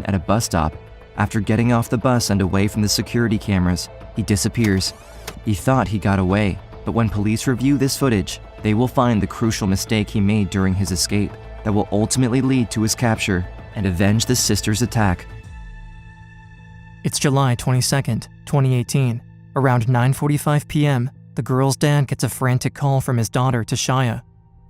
man at a bus stop. After getting off the bus and away from the security cameras, he disappears. He thought he got away, but when police review this footage, they will find the crucial mistake he made during his escape that will ultimately lead to his capture and avenge the sisters' attack. It's July 22nd, 2018. Around 9:45 p.m., the girl's dad gets a frantic call from his daughter, Tashaya.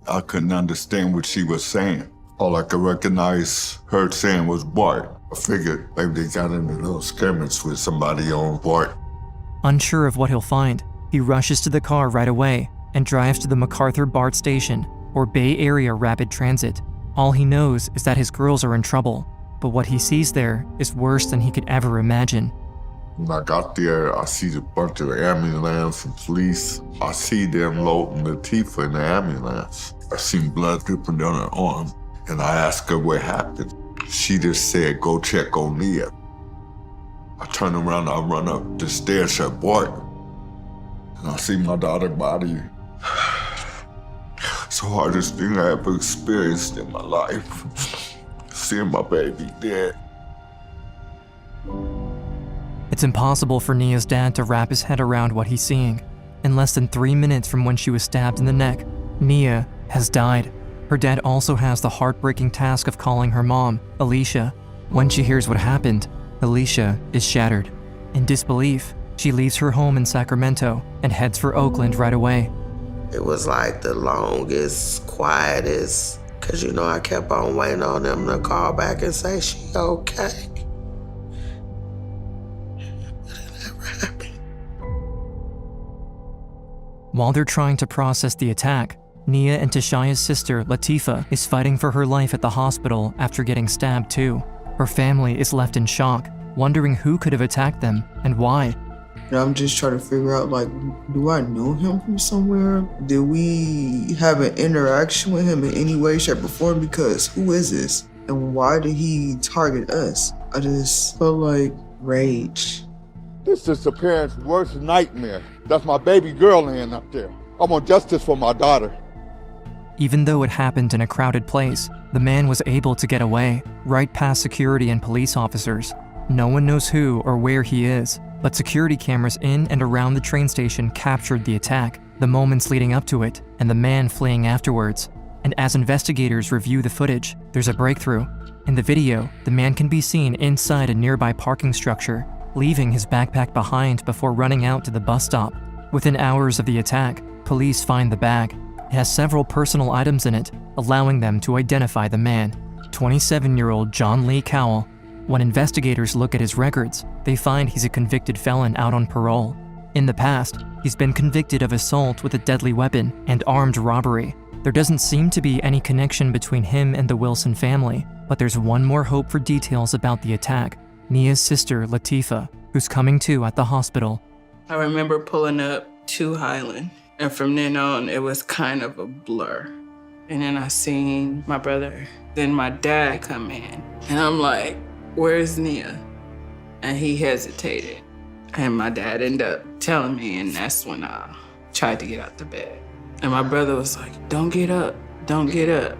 I couldn't understand what she was saying. All I could recognize her saying was BART. I figured maybe they got into those skirmishes with somebody on BART. Unsure of what he'll find, he rushes to the car right away and drives to the MacArthur BART station, or Bay Area Rapid Transit. All he knows is that his girls are in trouble, but what he sees there is worse than he could ever imagine. When I got there, I see a bunch of ambulance and police. I see them loading Latifah in the ambulance. I seen blood dripping down her arm, and I asked her what happened. She just said, go check on Nia. I turn around, I run up the stairs at BART, and I see my daughter's body. It's the hardest thing I ever experienced in my life, seeing my baby dead. It's impossible for Nia's dad to wrap his head around what he's seeing. In less than 3 minutes from when she was stabbed in the neck, Nia has died. Her dad also has the heartbreaking task of calling her mom, Alicia. When she hears what happened, Alicia is shattered. In disbelief, she leaves her home in Sacramento and heads for Oakland right away. It was like the longest, quietest, because I kept on waiting on them to call back and say she okay. But it never happened. While they're trying to process the attack, Nia and Tashaya's sister, Latifah, is fighting for her life at the hospital after getting stabbed too. Her family is left in shock, wondering who could have attacked them and why. I'm just trying to figure out, do I know him from somewhere? Did we have an interaction with him in any way, shape, or form? Because who is this? And why did he target us? I just felt like rage. This is the parents' worst nightmare. That's my baby girl laying up there. I want justice for my daughter. Even though it happened in a crowded place, the man was able to get away, right past security and police officers. No one knows who or where he is, but security cameras in and around the train station captured the attack, the moments leading up to it, and the man fleeing afterwards. And as investigators review the footage, there's a breakthrough. In the video, the man can be seen inside a nearby parking structure, leaving his backpack behind before running out to the bus stop. Within hours of the attack, police find the bag. It has several personal items in it, allowing them to identify the man, 27-year-old John Lee Cowell. When investigators look at his records, they find he's a convicted felon out on parole. In the past, he's been convicted of assault with a deadly weapon and armed robbery. There doesn't seem to be any connection between him and the Wilson family, but there's one more hope for details about the attack: Nia's sister, Latifah, who's coming to at the hospital. I remember pulling up to Highland, and from then on, it was kind of a blur. And then I seen my brother, then my dad come in, and I'm like, where's Nia? And he hesitated. And my dad ended up telling me, and that's when I tried to get out the bed. And my brother was like, don't get up, don't get up.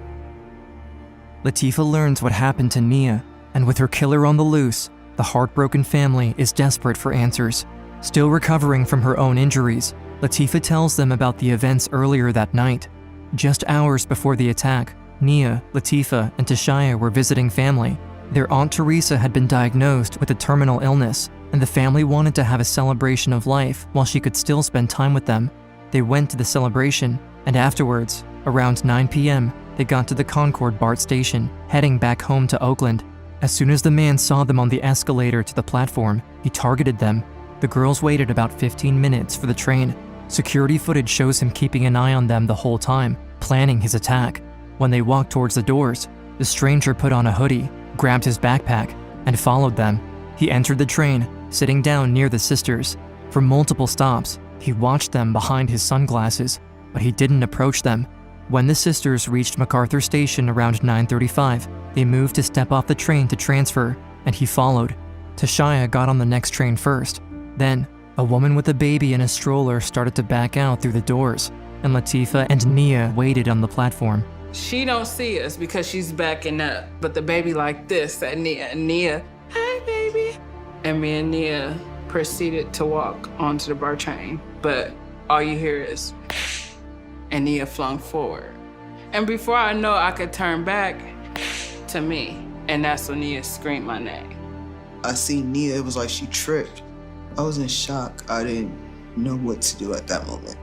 Latifah learns what happened to Nia, and with her killer on the loose, the heartbroken family is desperate for answers. Still recovering from her own injuries, Latifah tells them about the events earlier that night. Just hours before the attack, Nia, Latifah, and Tashaya were visiting family. Their Aunt Teresa had been diagnosed with a terminal illness, and the family wanted to have a celebration of life while she could still spend time with them. They went to the celebration, and afterwards, around 9 p.m., they got to the Concord BART station, heading back home to Oakland. As soon as the man saw them on the escalator to the platform, he targeted them. The girls waited about 15 minutes for the train. Security footage shows him keeping an eye on them the whole time, planning his attack. When they walked towards the doors, the stranger put on a hoodie, grabbed his backpack, and followed them. He entered the train, sitting down near the sisters. For multiple stops, he watched them behind his sunglasses, but he didn't approach them. When the sisters reached MacArthur Station around 9:35, they moved to step off the train to transfer, and he followed. Tashaya got on the next train first. Then, a woman with a baby in a stroller started to back out through the doors, and Latifah and Nia waited on the platform. She don't see us because she's backing up, but the baby like this at Nia. And Nia, hey, baby. And me and Nia proceeded to walk onto the BART train, but all you hear is, and Nia flung forward. And before I know I could turn back to me, and that's when Nia screamed my name. I seen Nia, it was like she tripped. I was in shock. I didn't know what to do at that moment.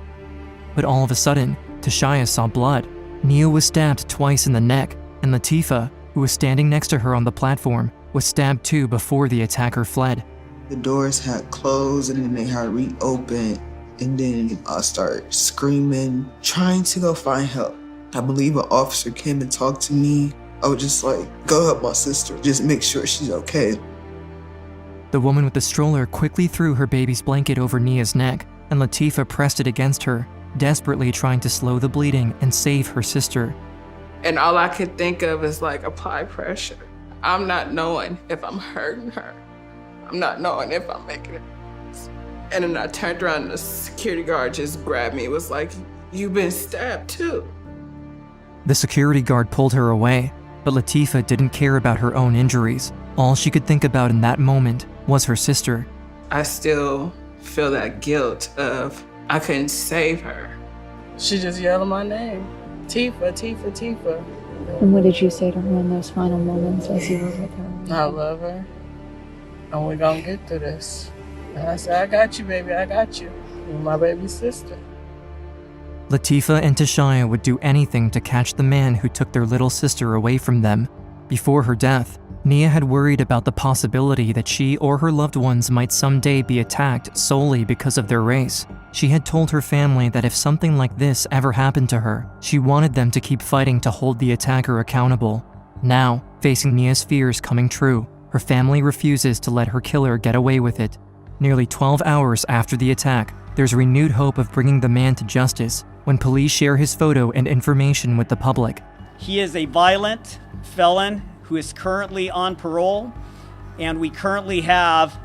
But all of a sudden, Tashaya saw blood. Nia was stabbed twice in the neck, and Latifah, who was standing next to her on the platform, was stabbed too before the attacker fled. The doors had closed and then they had reopened, and then I started screaming, trying to go find help. I believe an officer came and talked to me. I was just like, go help my sister, just make sure she's okay. The woman with the stroller quickly threw her baby's blanket over Nia's neck, and Latifah pressed it against her, desperately trying to slow the bleeding and save her sister. And all I could think of is like, apply pressure. I'm not knowing if I'm hurting her. I'm not knowing if I'm making it. And then I turned around and the security guard just grabbed me. It was like, you've been stabbed too. The security guard pulled her away, but Latifah didn't care about her own injuries. All she could think about in that moment was her sister. I still feel that guilt of I couldn't save her. She just yelled my name. Tifa, Tifa, Tifa. And what did you say to her in those final moments as you were with her? I love her. And we're gonna get through this. And I said, I got you, baby, I got you. You're my baby sister. Latifah and Tashaya would do anything to catch the man who took their little sister away from them. Before her death, Nia had worried about the possibility that she or her loved ones might someday be attacked solely because of their race. She had told her family that if something like this ever happened to her, she wanted them to keep fighting to hold the attacker accountable. Now, facing Nia's fears coming true, her family refuses to let her killer get away with it. Nearly 12 hours after the attack, there's renewed hope of bringing the man to justice when police share his photo and information with the public. He is a violent felon who is currently on parole, and we currently have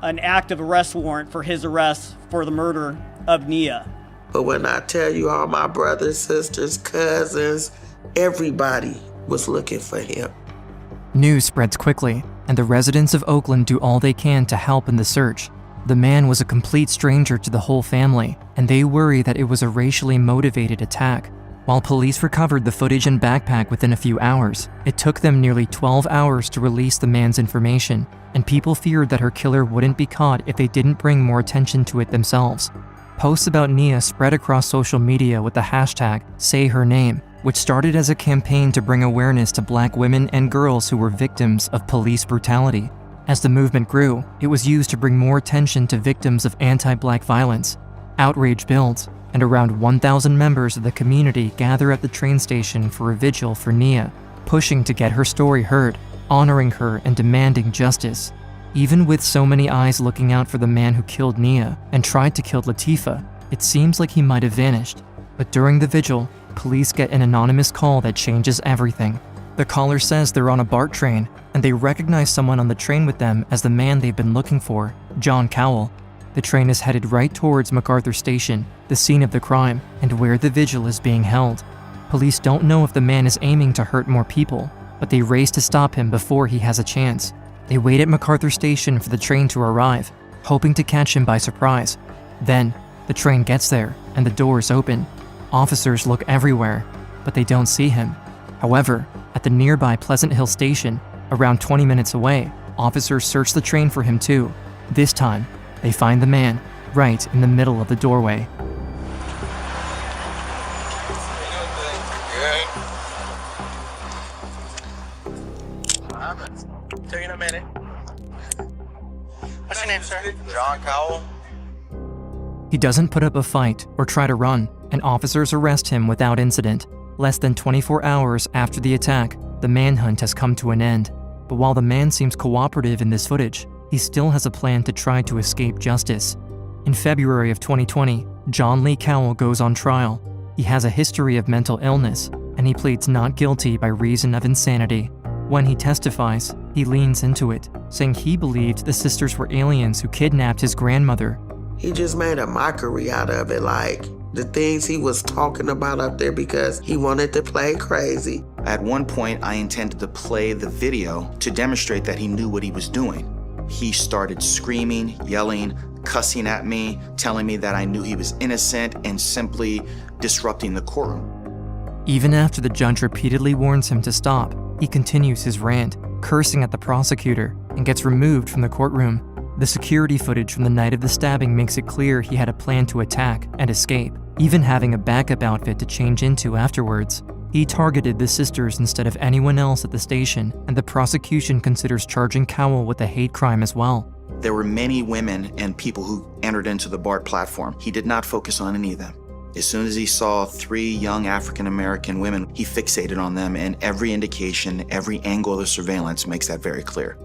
an active arrest warrant for his arrest for the murder of Nia. But when I tell you all my brothers, sisters, cousins, everybody was looking for him. News spreads quickly, and the residents of Oakland do all they can to help in the search. The man was a complete stranger to the whole family, and they worry that it was a racially motivated attack. While police recovered the footage and backpack within a few hours, it took them nearly 12 hours to release the man's information, and people feared that her killer wouldn't be caught if they didn't bring more attention to it themselves. Posts about Nia spread across social media with the hashtag #SayHerName, which started as a campaign to bring awareness to Black women and girls who were victims of police brutality. As the movement grew, it was used to bring more attention to victims of anti-Black violence. Outrage builds, and around 1,000 members of the community gather at the train station for a vigil for Nia, pushing to get her story heard, honoring her and demanding justice. Even with so many eyes looking out for the man who killed Nia and tried to kill Latifah, it seems like he might have vanished. But during the vigil, police get an anonymous call that changes everything. The caller says they're on a BART train, and they recognize someone on the train with them as the man they've been looking for, John Cowell. The train is headed right towards MacArthur Station, the scene of the crime, and where the vigil is being held. Police don't know if the man is aiming to hurt more people, but they race to stop him before he has a chance. They wait at MacArthur Station for the train to arrive, hoping to catch him by surprise. Then, the train gets there, and the doors open. Officers look everywhere, but they don't see him. However, at the nearby Pleasant Hill Station, around 20 minutes away, officers search the train for him too. This time, they find the man right in the middle of the doorway. Taking a minute. What's your name, sir? John Cowell. He doesn't put up a fight or try to run, and officers arrest him without incident. Less than 24 hours after the attack, the manhunt has come to an end. But while the man seems cooperative in this footage, he still has a plan to try to escape justice. In February of 2020, John Lee Cowell goes on trial. He has a history of mental illness, and he pleads not guilty by reason of insanity. When he testifies, he leans into it, saying he believed the sisters were aliens who kidnapped his grandmother. He just made a mockery out of it, like, the things he was talking about up there because he wanted to play crazy. At one point, I intended to play the video to demonstrate that he knew what he was doing. He started screaming, yelling, cussing at me, telling me that I knew he was innocent, and simply disrupting the courtroom. Even after the judge repeatedly warns him to stop, he continues his rant, cursing at the prosecutor, and gets removed from the courtroom. The security footage from the night of the stabbing makes it clear he had a plan to attack and escape, even having a backup outfit to change into afterwards. He targeted the sisters instead of anyone else at the station, and the prosecution considers charging Cowell with a hate crime as well. There were many women and people who entered into the BART platform. He did not focus on any of them. As soon as he saw 3 young African-American women, he fixated on them, and every indication, every angle of the surveillance makes that very clear.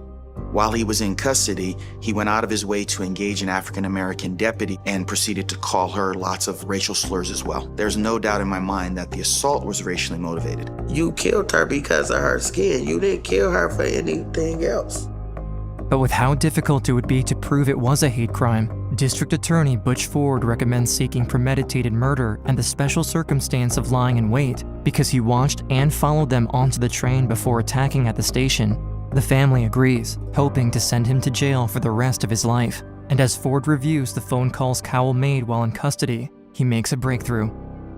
While he was in custody, he went out of his way to engage an African-American deputy and proceeded to call her lots of racial slurs as well. There's no doubt in my mind that the assault was racially motivated. You killed her because of her skin. You didn't kill her for anything else. But with how difficult it would be to prove it was a hate crime, District Attorney Butch Ford recommends seeking premeditated murder and the special circumstance of lying in wait because he watched and followed them onto the train before attacking at the station. The family agrees, hoping to send him to jail for the rest of his life. And as Ford reviews the phone calls Cowell made while in custody, he makes a breakthrough.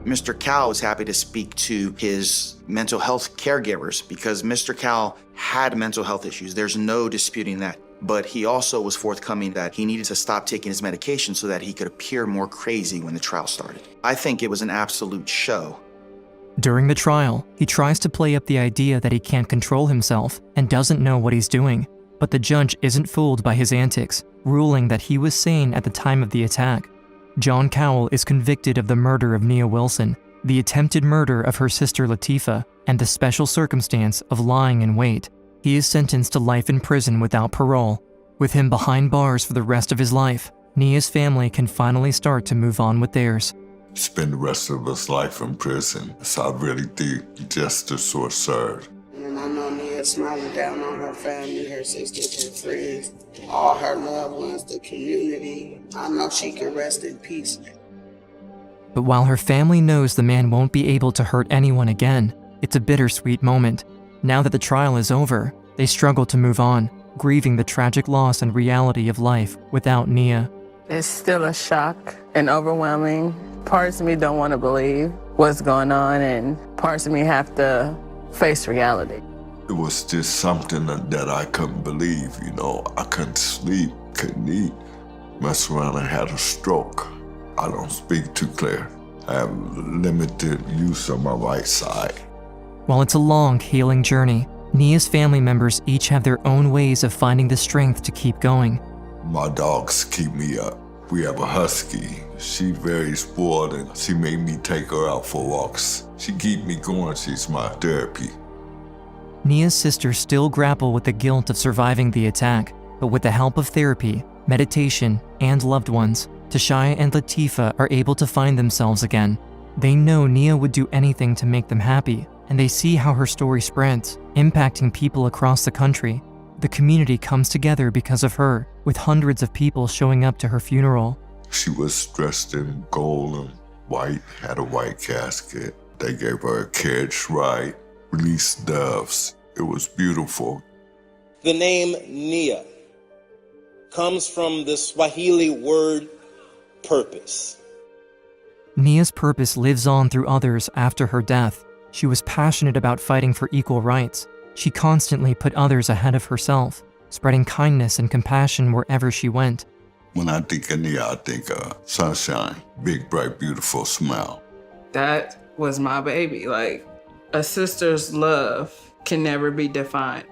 Mr. Cowell was happy to speak to his mental health caregivers because Mr. Cowell had mental health issues. There's no disputing that. But he also was forthcoming that he needed to stop taking his medication so that he could appear more crazy when the trial started. I think it was an absolute show. During the trial, he tries to play up the idea that he can't control himself and doesn't know what he's doing. But the judge isn't fooled by his antics, ruling that he was sane at the time of the attack. John Cowell is convicted of the murder of Nia Wilson, the attempted murder of her sister Latifah, and the special circumstance of lying in wait. He is sentenced to life in prison without parole. With him behind bars for the rest of his life, Nia's family can finally start to move on with theirs. Spend the rest of his life in prison. So I really think justice was served. And I know Nia smiling down on her family, her sisters, her friends, all her loved ones, the community. I know she can rest in peace. But while her family knows the man won't be able to hurt anyone again, it's a bittersweet moment. Now that the trial is over, they struggle to move on, grieving the tragic loss and reality of life without Nia. It's still a shock and overwhelming. Parts of me don't want to believe what's going on, and parts of me have to face reality. It was just something that I couldn't believe, you know. I couldn't sleep, couldn't eat. Messed around and had a stroke. I don't speak too clear. I have limited use of my right side. While it's a long, healing journey, Nia's family members each have their own ways of finding the strength to keep going. My dogs keep me up. We have a husky. She's very spoiled and she made me take her out for walks. She keeps me going. She's my therapy. Nia's sisters still grapple with the guilt of surviving the attack, but with the help of therapy, meditation, and loved ones, Tashaya and Latifah are able to find themselves again. They know Nia would do anything to make them happy, and they see how her story spreads, impacting people across the country. The community comes together because of her, with hundreds of people showing up to her funeral. She was dressed in gold and white, had a white casket. They gave her a carriage ride, released doves. It was beautiful. The name Nia comes from the Swahili word purpose. Nia's purpose lives on through others after her death. She was passionate about fighting for equal rights. She constantly put others ahead of herself, spreading kindness and compassion wherever she went. When I think of Nia, I think of sunshine, big, bright, beautiful smile. That was my baby. Like, a sister's love can never be defined.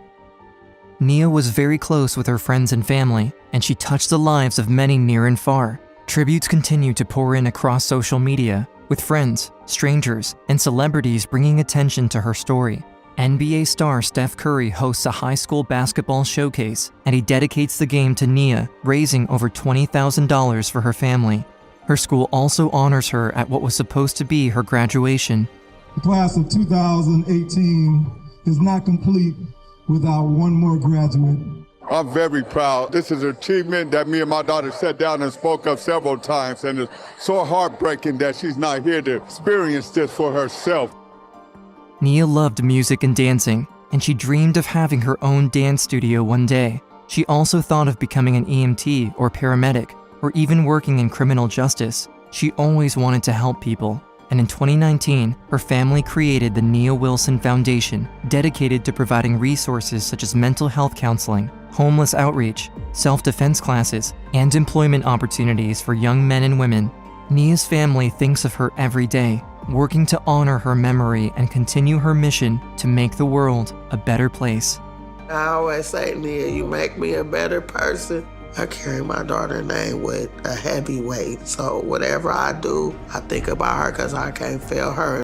Nia was very close with her friends and family, and she touched the lives of many near and far. Tributes continue to pour in across social media, with friends, strangers, and celebrities bringing attention to her story. NBA star Steph Curry hosts a high school basketball showcase, and he dedicates the game to Nia, raising over $20,000 for her family. Her school also honors her at what was supposed to be her graduation. The class of 2018 is not complete without one more graduate. I'm very proud. This is an achievement that me and my daughter sat down and spoke of several times, and it's so heartbreaking that she's not here to experience this for herself. Nia loved music and dancing, and she dreamed of having her own dance studio one day. She also thought of becoming an EMT or paramedic, or even working in criminal justice. She always wanted to help people, and in 2019, her family created the Nia Wilson Foundation, dedicated to providing resources such as mental health counseling, homeless outreach, self-defense classes, and employment opportunities for young men and women. Nia's family thinks of her every day, working to honor her memory and continue her mission to make the world a better place. I always say, Nia, you make me a better person. I carry my daughter's name with a heavy weight. So whatever I do, I think about her because I can't fail her.